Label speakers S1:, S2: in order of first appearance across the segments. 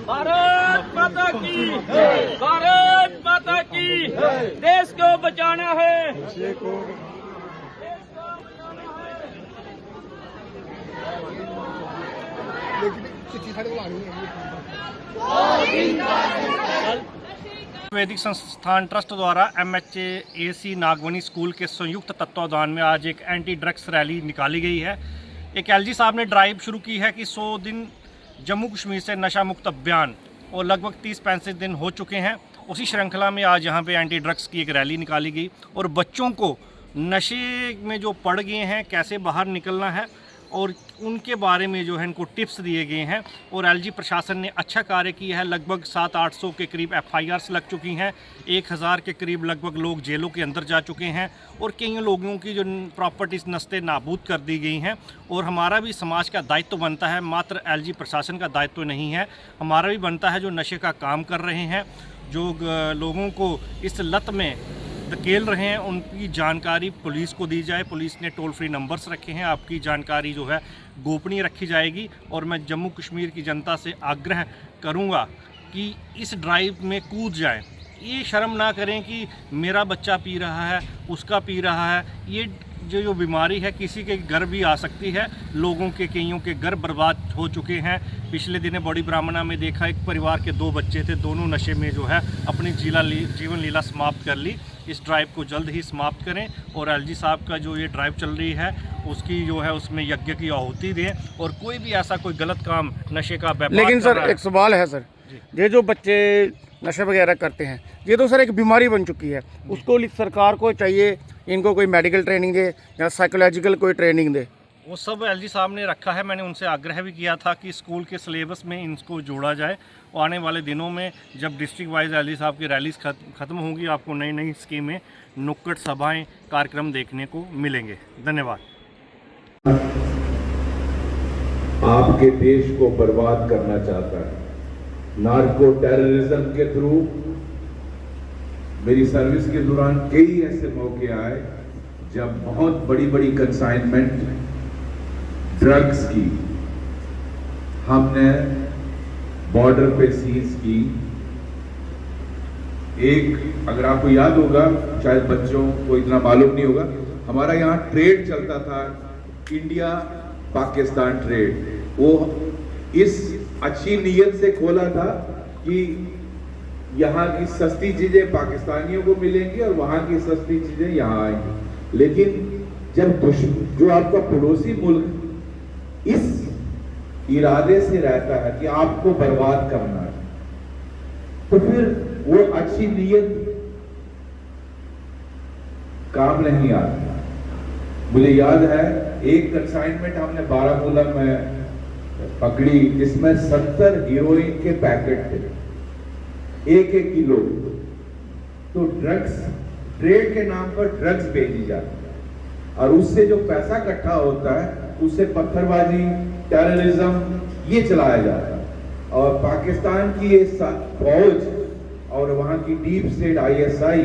S1: भारत माता की, भारत माता की, देश को बचाना है, देश को बचाना है।
S2: वैदिक संस्थान ट्रस्ट द्वारा MHAC नागवनी स्कूल के संयुक्त तत्वावधान में आज एक एंटी ड्रग्स रैली निकाली गई है। एक LG साहब ने ड्राइव शुरू की है कि 100 दिन जम्मू कश्मीर से नशा मुक्त अभियान, और लगभग 30-35 दिन हो चुके हैं। उसी श्रृंखला में आज यहाँ पे एंटी ड्रग्स की एक रैली निकाली गई और बच्चों को नशे में जो पड़ गए हैं कैसे बाहर निकलना है और उनके बारे में जो है इनको टिप्स दिए गए हैं। और LG प्रशासन ने अच्छा कार्य किया है। लगभग 700-800 के करीब FIRs लग चुकी हैं, 1000 के करीब लगभग लोग जेलों के अंदर जा चुके हैं और कई लोगों की जो प्रॉपर्टीज़ नस्ते नाबूद कर दी गई हैं। और हमारा भी समाज का दायित्व बनता है, मात्र LG प्रशासन का दायित्व नहीं है, हमारा भी बनता है जो नशे का काम कर रहे हैं, जो लोगों को इस लत में धकेल रहे हैं, उनकी जानकारी पुलिस को दी जाए। पुलिस ने टोल फ्री नंबर्स रखे हैं, आपकी जानकारी जो है गोपनीय रखी जाएगी। और मैं जम्मू कश्मीर की जनता से आग्रह करूंगा कि इस ड्राइव में कूद जाएं। ये शर्म ना करें कि मेरा बच्चा पी रहा है, उसका पी रहा है। ये जो बीमारी है किसी के घर भी आ सकती है। लोगों के कईयों के घर बर्बाद हो चुके हैं। पिछले दिनों बड़ी ब्राह्मणा में देखा, एक परिवार के 2 बच्चे थे, दोनों नशे में जो है अपनी जीवन लीला समाप्त कर ली। इस ड्राइव को जल्द ही समाप्त करें और LG साहब का जो ये ड्राइव चल रही है उसकी जो है उसमें यज्ञ की आहुति दें और कोई भी ऐसा कोई गलत काम नशे का व्यापार।
S3: लेकिन सर एक सवाल है सर, ये जो बच्चे नशे वगैरह करते हैं ये तो सर एक बीमारी बन चुकी है, उसको सरकार को चाहिए इनको कोई मेडिकल ट्रेनिंग दे या साइकोलॉजिकल कोई ट्रेनिंग दे।
S2: वो सब LG साहब ने रखा है। मैंने उनसे आग्रह भी किया था कि स्कूल के सिलेबस में इनको जोड़ा जाए। और आने वाले दिनों में जब डिस्ट्रिक्ट वाइज LG साहब की रैलीज ख़त्म होंगी, आपको नई नई स्कीमें, नुक्कड़ सभाएं, कार्यक्रम देखने को मिलेंगे। धन्यवाद।
S4: आपके देश को बर्बाद करना चाहता है नार्को टेररिज्म के थ्रू। मेरी सर्विस के दौरान कई ऐसे मौके आए जब बहुत बड़ी बड़ी कंसाइनमेंट ड्रग्स की हमने बॉर्डर पे सीज की। एक, अगर आपको याद होगा, शायद बच्चों को इतना मालूम नहीं होगा, हमारा यहाँ ट्रेड चलता था, इंडिया पाकिस्तान ट्रेड। वो इस अच्छी नीयत से खोला था कि यहाँ की सस्ती चीजें पाकिस्तानियों को मिलेंगी और वहां की सस्ती चीजें यहाँ आएंगी। लेकिन जब जो आपका पड़ोसी मुल्क इस इरादे से रहता है कि आपको बर्बाद करना है, तो फिर वो अच्छी नीयत काम नहीं आती। मुझे याद है एक कंसाइनमेंट हमने बारामूला में पकड़ी, जिसमें 70 हीरोइन के पैकेट थे, 1-1 किलो। तो ड्रग्स ट्रेड के नाम पर ड्रग्स भेजी जाती है और उससे जो पैसा इकट्ठा होता है उससे पत्थरबाजी, टेररिज्म ये चलाया जाता है। और पाकिस्तान की ये फौज और वहां की deep state ISI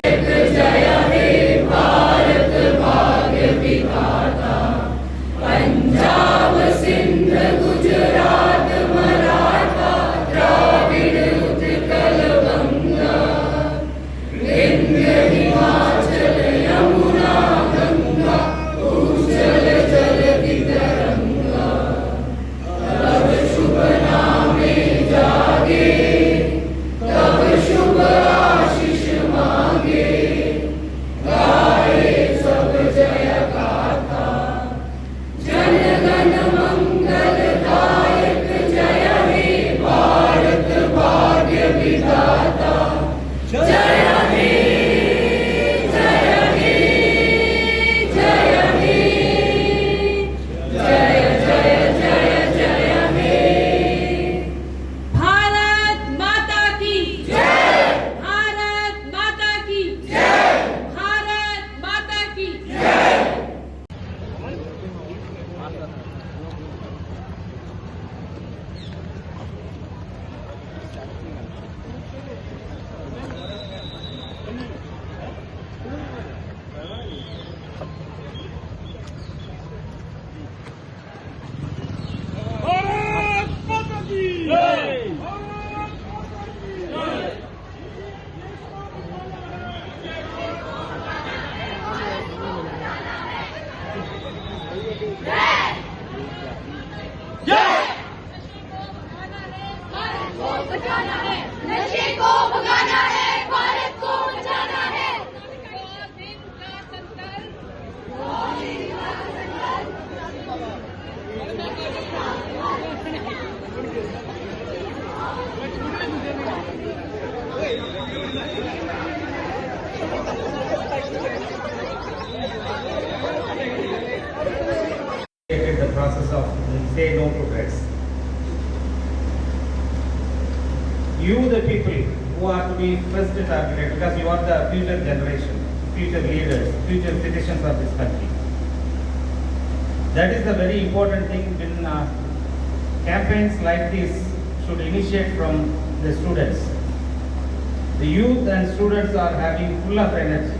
S1: Punjab Sindh Gujarat Maratha Dravida Utkal Ganga Vindhya Himachal Yamuna Ganga उज्जल जलधि तरंगा। तब शुभ नामे जागे, तब शुभ आशीष मांगे, गाए सब जय गाथा।
S5: The process of say no to drugs. You, the people who are to be first targeted, because you are the future generation, future leaders, future citizens of this country. That is the very important thing when campaigns like this should initiate from the students. The youth and students are having full of energy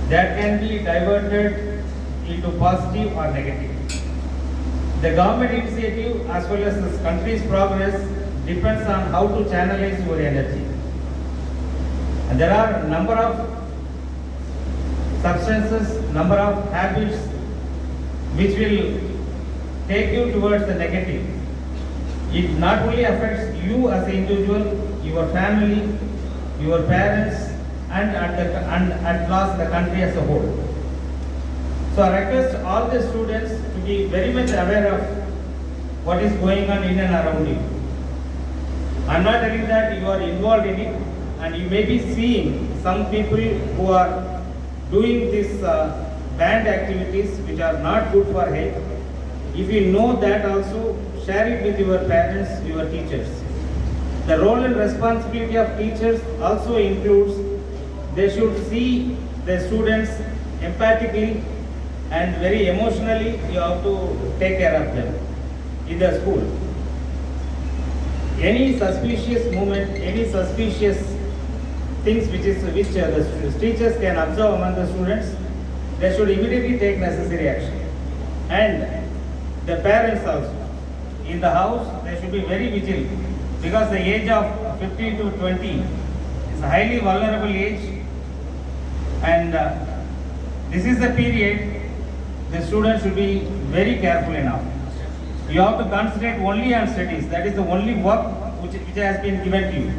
S5: that can be diverted into positive or negative. The government initiative as well as this country's progress depends on how to channelize your energy. And there are a number of substances, number of habits which will take you towards the negative. It not only affects you as an individual, your family, your parents, and at last the country as a whole. So I request all the students to be very much aware of what is going on in and around you. I am not telling that you are involved in it, and you may be seeing some people who are doing these banned activities which are not good for health. If you know that also, share it with your parents, your teachers. The role and responsibility of teachers also includes they should see the students empathically and very emotionally. You have to take care of them in the school. Any suspicious movement, any suspicious things which the teachers can observe among the students, they should immediately take necessary action. And the parents also. In the house, they should be very vigilant because the age of 15 to 20 is a highly vulnerable age, and this is the period the students should be very careful enough. You have to concentrate only on studies. That is the only work which has been given to you.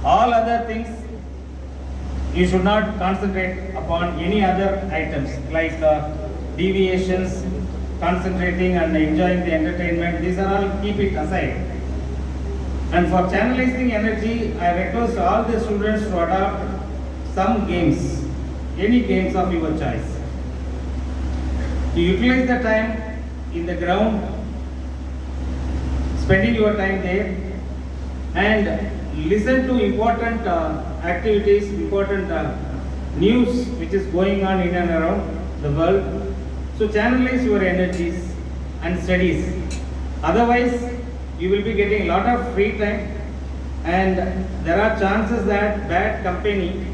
S5: All other things you should not concentrate upon any other items like deviations, concentrating and enjoying the entertainment. These are all, keep it aside. And for channelizing energy, I request all the students to adopt some games, any games of your choice. To utilize the time in the ground, spending your time there, and listen to important activities, important news which is going on in and around the world. So channelize your energies and studies. Otherwise, you will be getting a lot of free time, and there are chances that bad company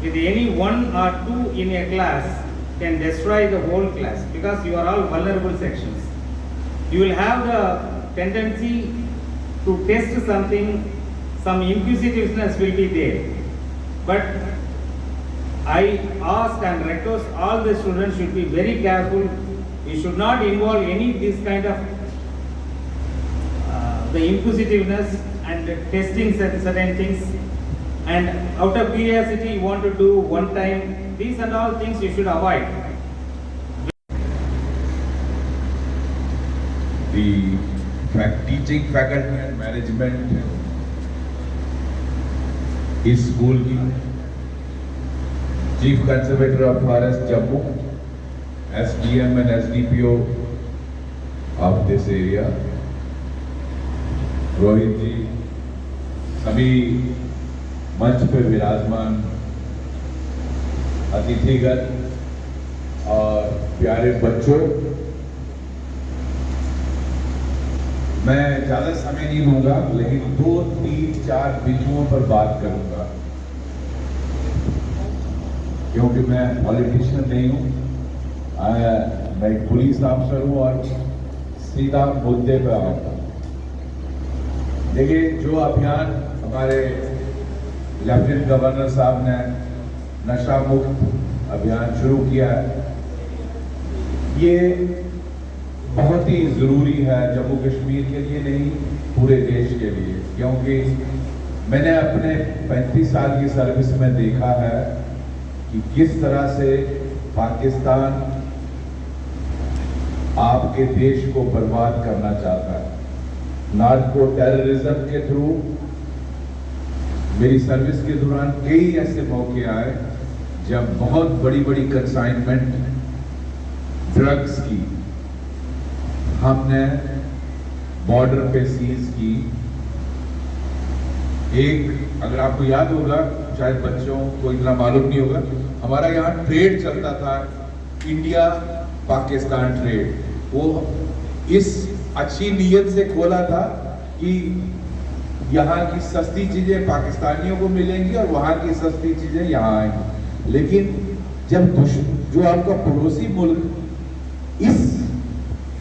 S5: with any one or two in a class can destroy the whole class because you are all vulnerable sections. You will have the tendency to test something, some inquisitiveness will be there. But I ask and request all the students should be very careful. You should not involve any this kind of the inquisitiveness and testing certain things, and out of curiosity you want to do one time. These and all things you should avoid.
S4: The teaching faculty and management is school की Chief Conservator of Forest Jammu, SDM and SDPO of this area, Rohit जी, सभी मंच पर विराजमान अतिथिगण और प्यारे बच्चों, मैं ज्यादा समय नहीं लूंगा, लेकिन 2, 3, 4 बिंदुओं पर बात करूंगा, क्योंकि मैं पॉलिटिशियन नहीं हूं, मैं एक पुलिस ऑफिसर हूं और सीधा मुद्दे पर आऊंगा। देखिए, जो अभियान हमारे लेफ्टिनेंट गवर्नर साहब ने नशा मुक्त अभियान शुरू किया है, ये बहुत ही ज़रूरी है जम्मू कश्मीर के लिए नहीं, पूरे देश के लिए, क्योंकि मैंने अपने 35 साल की सर्विस में देखा है कि किस तरह से पाकिस्तान आपके देश को बर्बाद करना चाहता है, नार्को टेररिज्म के थ्रू, मेरी सर्विस के दौरान कई ऐसे मौके आए जब बहुत बड़ी बड़ी कंसाइनमेंट ड्रग्स की हमने बॉर्डर पे सीज की। एक, अगर आपको याद होगा, शायद बच्चों को इतना मालूम नहीं होगा, हमारा यहाँ ट्रेड चलता था, इंडिया पाकिस्तान ट्रेड। वो इस अच्छी नीयत से खोला था कि यहाँ की सस्ती चीजें पाकिस्तानियों को मिलेंगी और वहाँ की सस्ती चीजें यहाँ आएंगी। लेकिन जब जो आपका पड़ोसी मुल्क इस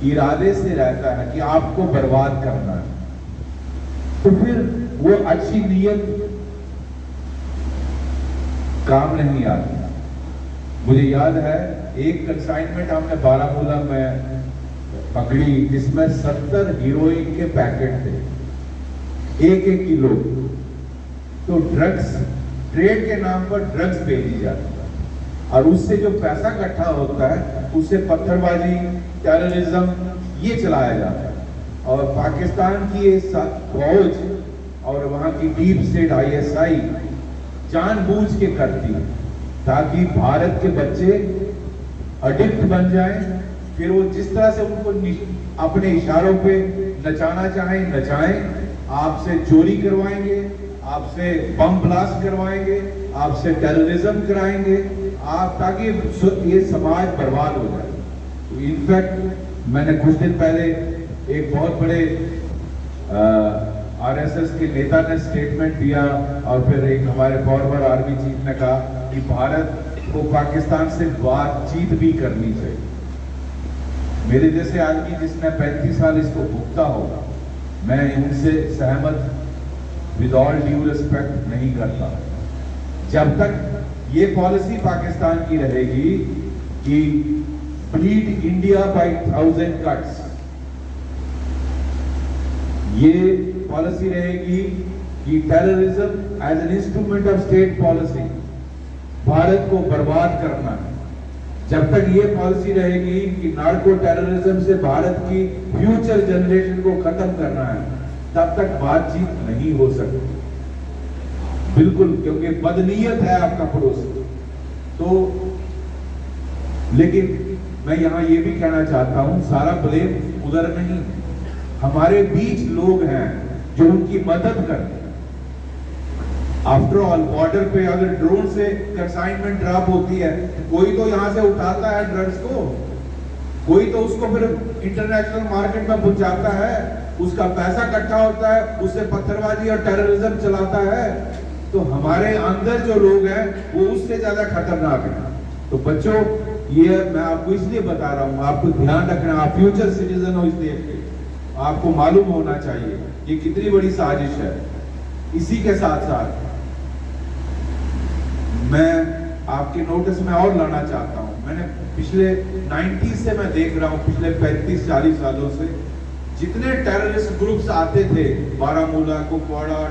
S4: इरादे से रहता है कि आपको बर्बाद करना है, तो फिर वो अच्छी नीयत काम नहीं आती। मुझे याद है एक कंसाइनमेंट हमने बारामूला में पकड़ी जिसमें 70 हीरोइन के पैकेट थे, 1-1 किलो। तो ड्रग्स ट्रेड के नाम पर ड्रग्स बेची जाती है और उससे जो पैसा इकट्ठा होता है उससे पत्थरबाजी, टेररिज्म ये चलाया जाता है। और पाकिस्तान की ये फौज और वहाँ की डीप स्टेट ISI जानबूझ के करती है ताकि भारत के बच्चे अडिक्ट बन जाएं, फिर वो जिस तरह से उनको अपने इशारों पे नचाना चाहें नचाएं, आपसे चोरी करवाएंगे, आपसे बम ब्लास्ट करवाएंगे, आपसे टेररिज्म कराएंगे, आप ताकि ये समाज बर्बाद हो जाए। तो इनफैक्ट मैंने कुछ दिन पहले एक बहुत बड़े RSS के नेता ने स्टेटमेंट दिया और फिर एक हमारे फॉर्मर आर्मी चीफ ने कहा कि भारत को पाकिस्तान से बातचीत भी करनी चाहिए। मेरे जैसे आदमी जिसने 35 साल इसको भुगता होगा, मैं उनसे सहमत विद ऑल ड्यू रिस्पेक्ट नहीं करता। जब तक ये पॉलिसी पाकिस्तान की रहेगी कि ब्लीड इंडिया बाय 1000 कट्स, ये पॉलिसी रहेगी कि terrorism as an instrument of state policy Bharat को बर्बाद करना है, जब तक ये पॉलिसी रहेगी कि नार्को टेररिज्म से भारत की फ्यूचर जनरेशन को खत्म करना है, तब तक बातचीत नहीं हो सकती। बिल्कुल, क्योंकि बदनीयत है आपका पड़ोसी। तो लेकिन मैं यहां ये भी कहना चाहता हूं, सारा ब्लेम उधर नहीं है, हमारे बीच लोग हैं जो उनकी मदद करते हैं। आफ्टर ऑल बॉर्डर पे अगर ड्रोन से कंसाइनमेंट ड्रॉप होती है तो कोई तो यहां से उठाता है ड्रग्स को, कोई तो उसको फिर इंटरनेशनल मार्केट में पहुंचाता है, उसका पैसा इकट्ठा होता है, उससे पत्थरबाजी और टेररिज्म चलाता है। तो हमारे अंदर जो लोग हैं वो उससे ज्यादा खतरनाक है। तो बच्चों, ये मैं आपको इसलिए बता रहा हूं, आपको ध्यान रखना, आप फ्यूचर सिटीजन हो इस देश के, आपको मालूम होना चाहिए ये कितनी बड़ी साजिश है। इसी के साथ साथ मैं आपके नोटिस में और लाना चाहता हूं, मैंने पिछले 90s से मैं देख रहा हूं, पिछले 35-40 सालों से जितने टेररिस्ट ग्रुप्स आते थे, बारामूला, कुपवाड़ा,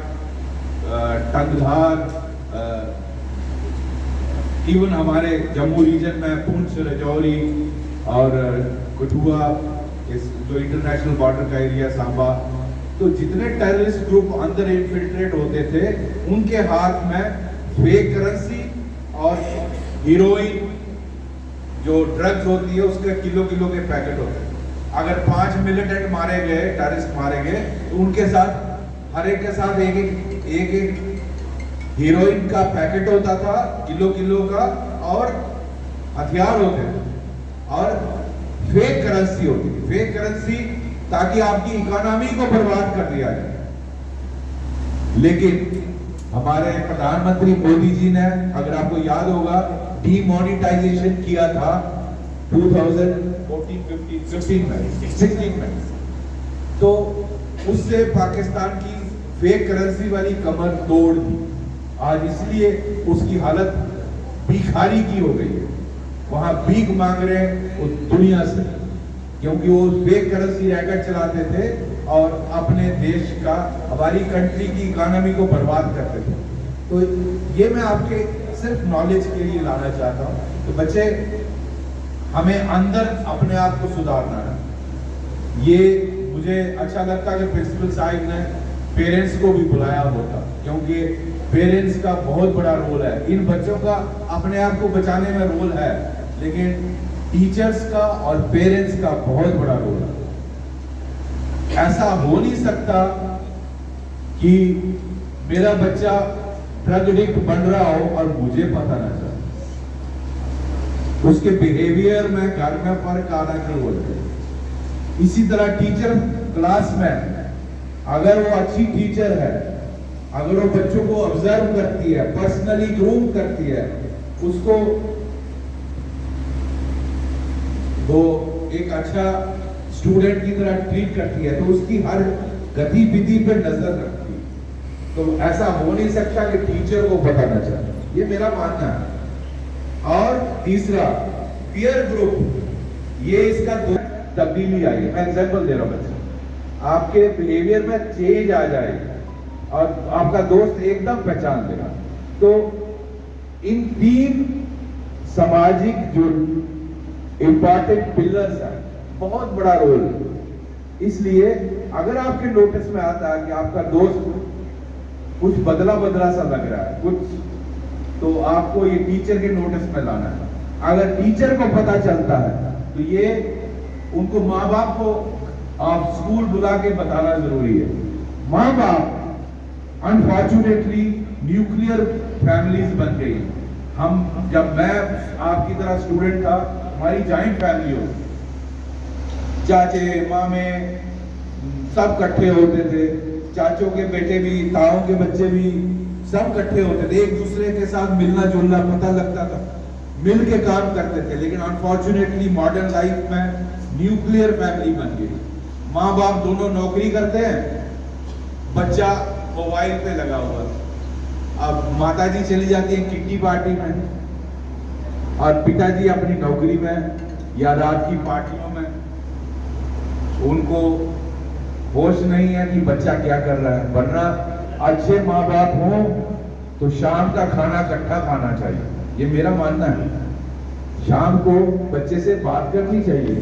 S4: टंगधार, इवन हमारे जम्मू रीजन में पुंछ, राजौरी और कठुआ, जो इंटरनेशनल बॉर्डर का एरिया, सांबा, तो जितने टेररिस्ट ग्रुप अंदर इन्फिल्ट्रेट होते थे उनके हाथ में फेक करेंसी और हीरोइन जो ड्रग्स होती है उसके किलो के पैकेट होते हैं। अगर 5 मिलिटेंट मारे गए, टेररिस्ट मारे गए, तो उनके साथ हर एक के साथ एक हीरोइन का पैकेट होता था, किलो का, और हथियार होते थे और फेक करेंसी होती थी। फेक करेंसी ताकि आपकी इकोनॉमी को बर्बाद कर दिया जाए। लेकिन हमारे प्रधानमंत्री मोदी जी ने, अगर आपको याद होगा, डीमोनेटाइजेशन किया था 2014-15 में, तो उससे पाकिस्तान की फेक करेंसी वाली कमर तोड़ दी। आज इसलिए उसकी हालत भिखारी की हो गई है, वहां भीख मांग रहे हैं वो दुनिया से, क्योंकि वो फेक करेंसी रैकेट चलाते थे और अपने देश का, हमारी कंट्री की इकोनॉमी को बर्बाद करते थे। तो ये मैं आपके सिर्फ नॉलेज के लिए लाना चाहता हूँ। तो बच्चे, हमें अंदर अपने आप को सुधारना है। ये मुझे अच्छा लगता है कि प्रिंसिपल साहिब ने पेरेंट्स को भी बुलाया होता, क्योंकि पेरेंट्स का बहुत बड़ा रोल है। इन बच्चों का अपने आप को बचाने में रोल है, लेकिन टीचर्स का और पेरेंट्स का बहुत बड़ा रोल है। ऐसा हो नहीं सकता कि मेरा बच्चा ड्रग एडिक्ट बन रहा हो और मुझे पता ना चले। उसके बिहेवियर में घर में फर्क आना शुरू हो जाए। इसी तरह टीचर क्लास में अगर वो अच्छी टीचर है, अगर वो बच्चों को ऑब्जर्व करती है, पर्सनली ग्रूम करती है, उसको वो एक अच्छा स्टूडेंट की तरह ट्रीट करती है, तो उसकी हर गतिविधि पे नजर रखती है, तो ऐसा हो नहीं सकता कि टीचर को पता न चले। ये मेरा मानना है। और तीसरा, पीयर ग्रुप, ये इसका तब्दीली आई है। मैं एग्जांपल दे रहा हूं बच्चे, आपके बिहेवियर में चेंज आ जाएगा और आपका दोस्त एकदम पहचान देगा। तो इन 3 सामाजिक जो इंपॉर्टेंट पिलर्स हैं, बहुत बड़ा रोल। इसलिए अगर आपके नोटिस में आता है कि आपका दोस्त कुछ बदला बदला सा लग रहा है कुछ, तो आपको ये टीचर के नोटिस में लाना है। अगर टीचर को पता चलता है तो ये उनको माँ बाप को आप स्कूल बुला के बताना जरूरी है। माँ बाप अनफॉर्चुनेटली न्यूक्लियर फैमिलीज बन गई। जब मैं आपकी तरह स्टूडेंट था, हमारी जॉइंट फैमिली हो, चाचे मामे सब इकट्ठे होते थे, चाचों के बेटे भी, ताओं के बच्चे भी, सब इकट्ठे होते थे, एक दूसरे के साथ मिलना जुलना पता लगता था, मिल के काम करते थे। लेकिन अनफॉर्चुनेटली मॉडर्न लाइफ में न्यूक्लियर फैमिली बन गई। माँ बाप दोनों नौकरी करते हैं, बच्चा मोबाइल पे लगा हुआ है। अब माताजी चली जाती है किट्टी पार्टी में और पिताजी अपनी नौकरी में या रात की पार्टियों में। उनको होश नहीं है कि बच्चा क्या कर रहा है। वरना अच्छे माँ बाप हों तो शाम का खाना इकट्ठा खाना चाहिए, ये मेरा मानना है। शाम को बच्चे से बात करनी चाहिए।